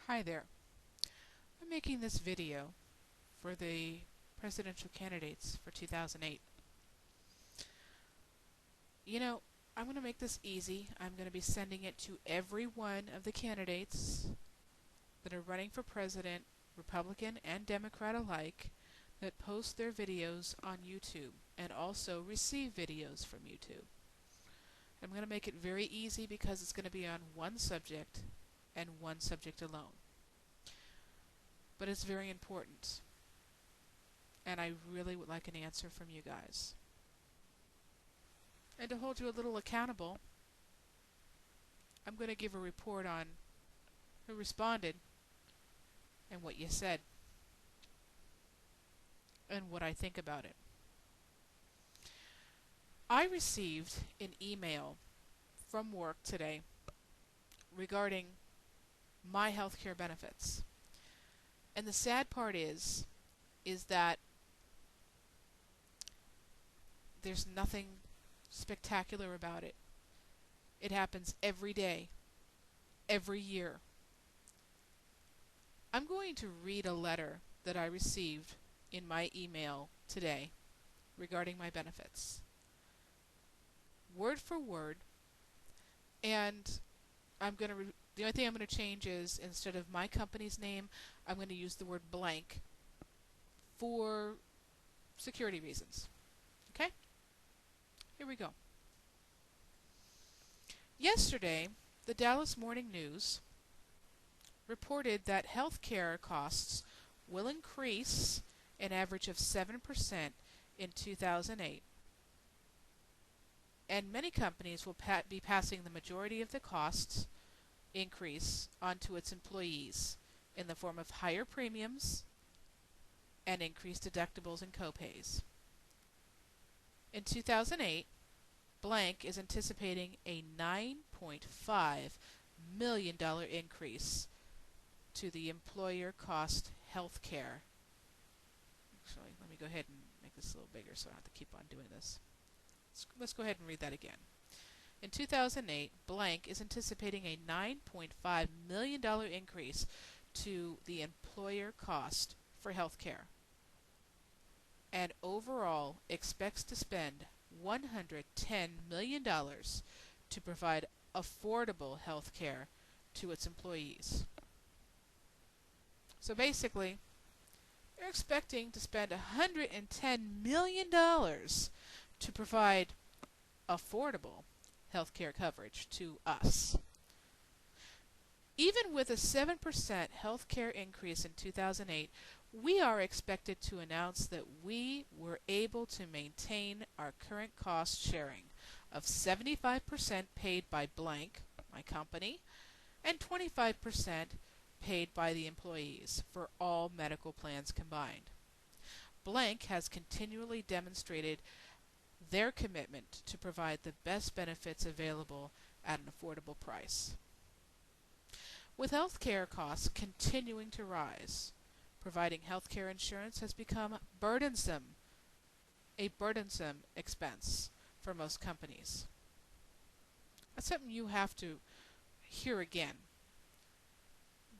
Hi there. I'm making this video for the presidential candidates for 2008. You know, I'm going to make this easy. I'm going to be sending it to every one of the candidates that are running for president, Republican and Democrat alike, that post their videos on YouTube and also receive videos from YouTube. I'm going to make it very easy because it's going to be on one subject and one subject alone. But it's very important, and I really would like an answer from you guys. And to hold you a little accountable, I'm going to give a report on who responded and what you said and what I think about it. I received an email from work today regarding my health care benefits. And the sad part is that there's nothing spectacular about it. It happens every day, every year. I'm going to read a letter that I received in my email today regarding my benefits, word for word, and the only thing I'm going to change is instead of my company's name, I'm going to use the word blank for security reasons. Okay? Here we go. Yesterday, the Dallas Morning News reported that health care costs will increase an average of 7% in 2008, and many companies will be passing the majority of the costs increase onto its employees in the form of higher premiums and increased deductibles and copays. In 2008, blank is anticipating a $9.5 million increase to the employer cost health care. Actually, let me go ahead and make this a little bigger so I don't have to keep on doing this. Let's go ahead and read that again. In 2008, blank is anticipating a $9.5 million increase to the employer cost for health care, and overall expects to spend $110 million to provide affordable health care to its employees. So basically, they're expecting to spend $110 million to provide affordable health care coverage to us. Even with a 7% health care increase in 2008, we are expected to announce that we were able to maintain our current cost sharing of 75% paid by blank, my company, and 25% paid by the employees for all medical plans combined. Blank has continually demonstrated their commitment to provide the best benefits available at an affordable price. With health care costs continuing to rise, providing health care insurance has become a burdensome expense for most companies. That's something you have to hear again,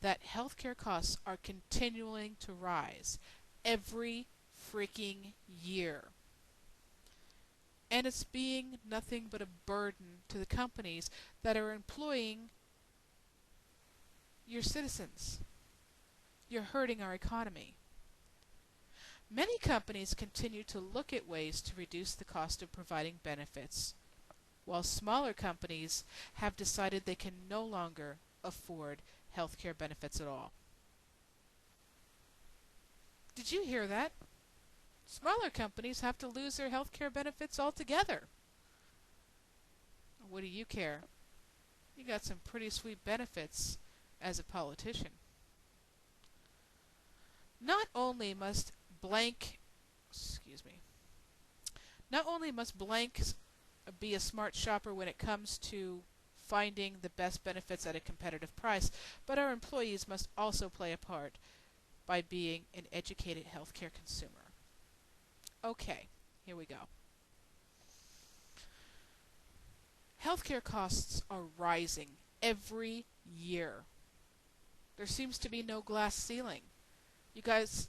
that health care costs are continuing to rise every freaking year. And it's being nothing but a burden to the companies that are employing your citizens. You're hurting our economy. Many companies continue to look at ways to reduce the cost of providing benefits, while smaller companies have decided they can no longer afford health care benefits at all. Did you hear that? Smaller companies have to lose their health care benefits altogether. What do you care? You got some pretty sweet benefits as a politician. Not only must blank be a smart shopper when it comes to finding the best benefits at a competitive price, but our employees must also play a part by being an educated healthcare consumer. Okay, here we go. Healthcare costs are rising every year. There seems to be no glass ceiling. You guys,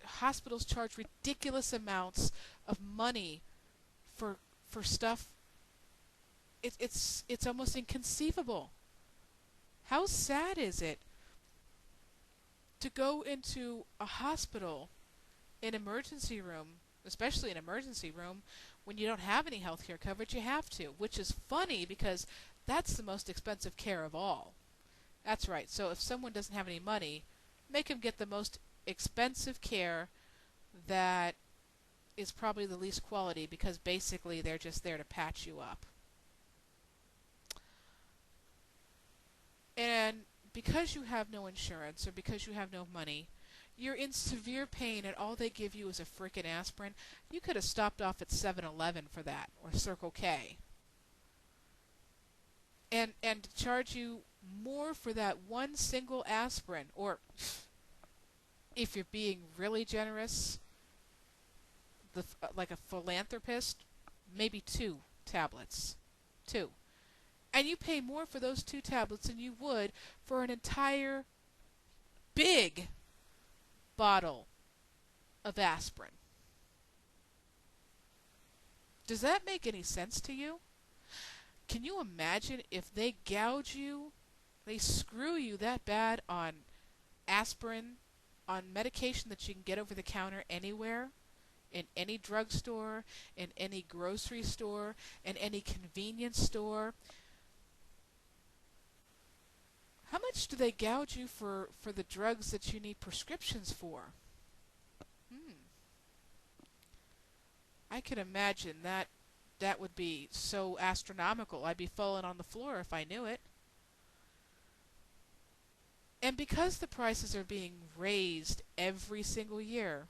hospitals charge ridiculous amounts of money for stuff. It's almost inconceivable. How sad is it to go into a hospital, an emergency room, especially an emergency room, when you don't have any health care coverage? You have to, which is funny because that's the most expensive care of all. That's right. So if someone doesn't have any money, make them get the most expensive care that is probably the least quality, because basically they're just there to patch you up. And because you have no insurance or because you have no money, you're in severe pain and all they give you is a frickin' aspirin. You could have stopped off at 7-Eleven for that, or Circle K. And to charge you more for that one single aspirin, or if you're being really generous, like a philanthropist, maybe 2 tablets. 2. And you pay more for those 2 tablets than you would for an entire big bottle of aspirin. Does that make any sense to you? Can you imagine if they gouge you, they screw you that bad on aspirin, on medication that you can get over the counter anywhere, in any drugstore, in any grocery store, in any convenience store? How much do they gouge you for the drugs that you need prescriptions for? I can imagine that would be so astronomical. I'd be falling on the floor if I knew it. And because the prices are being raised every single year,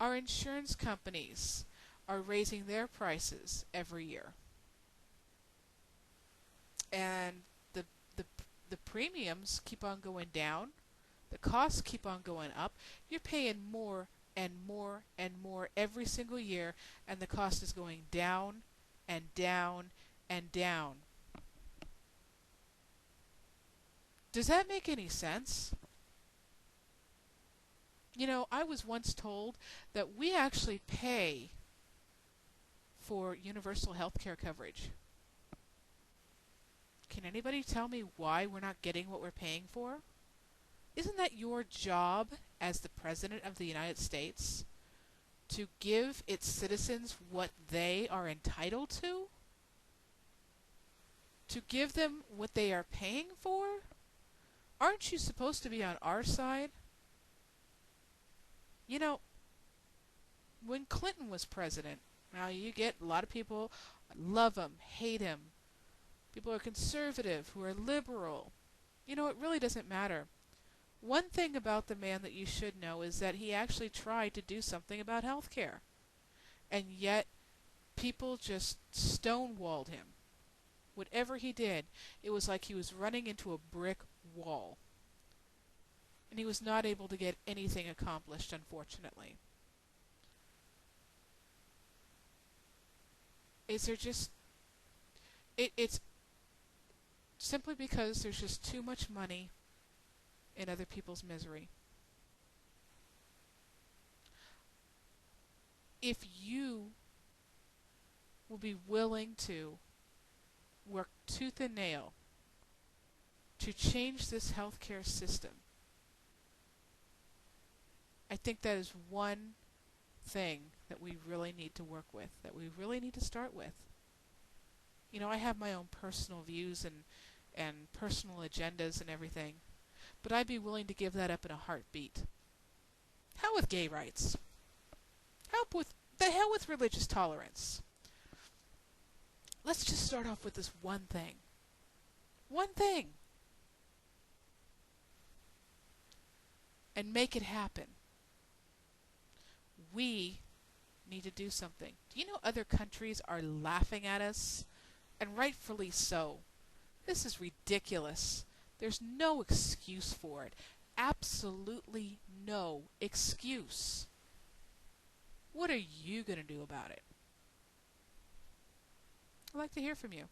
our insurance companies are raising their prices every year. And the premiums keep on going down, the costs keep on going up. You're paying more and more and more every single year, and the cost is going down and down and down. Does that make any sense? You know, I was once told that we actually pay for universal health care coverage. Can anybody tell me why we're not getting what we're paying for? Isn't that your job as the President of the United States, to give its citizens what they are entitled to? To give them what they are paying for? Aren't you supposed to be on our side? You know, when Clinton was president, now you get a lot of people love him, hate him. People are conservative, who are liberal. You know, it really doesn't matter. One thing about the man that you should know is that he actually tried to do something about health care. And yet, people just stonewalled him. Whatever he did, it was like he was running into a brick wall. And he was not able to get anything accomplished, unfortunately. Is there just... It's simply because there's just too much money in other people's misery. If you will be willing to work tooth and nail to change this healthcare system, I think that is one thing that we really need to work with, that we really need to start with. You know, I have my own personal views and personal agendas and everything, but I'd be willing to give that up in a heartbeat. Hell with gay rights. The hell with religious tolerance. Let's just start off with this one thing. One thing. And make it happen. We need to do something. Do you know other countries are laughing at us? And rightfully so. This is ridiculous. There's no excuse for it. Absolutely no excuse. What are you going to do about it? I'd like to hear from you.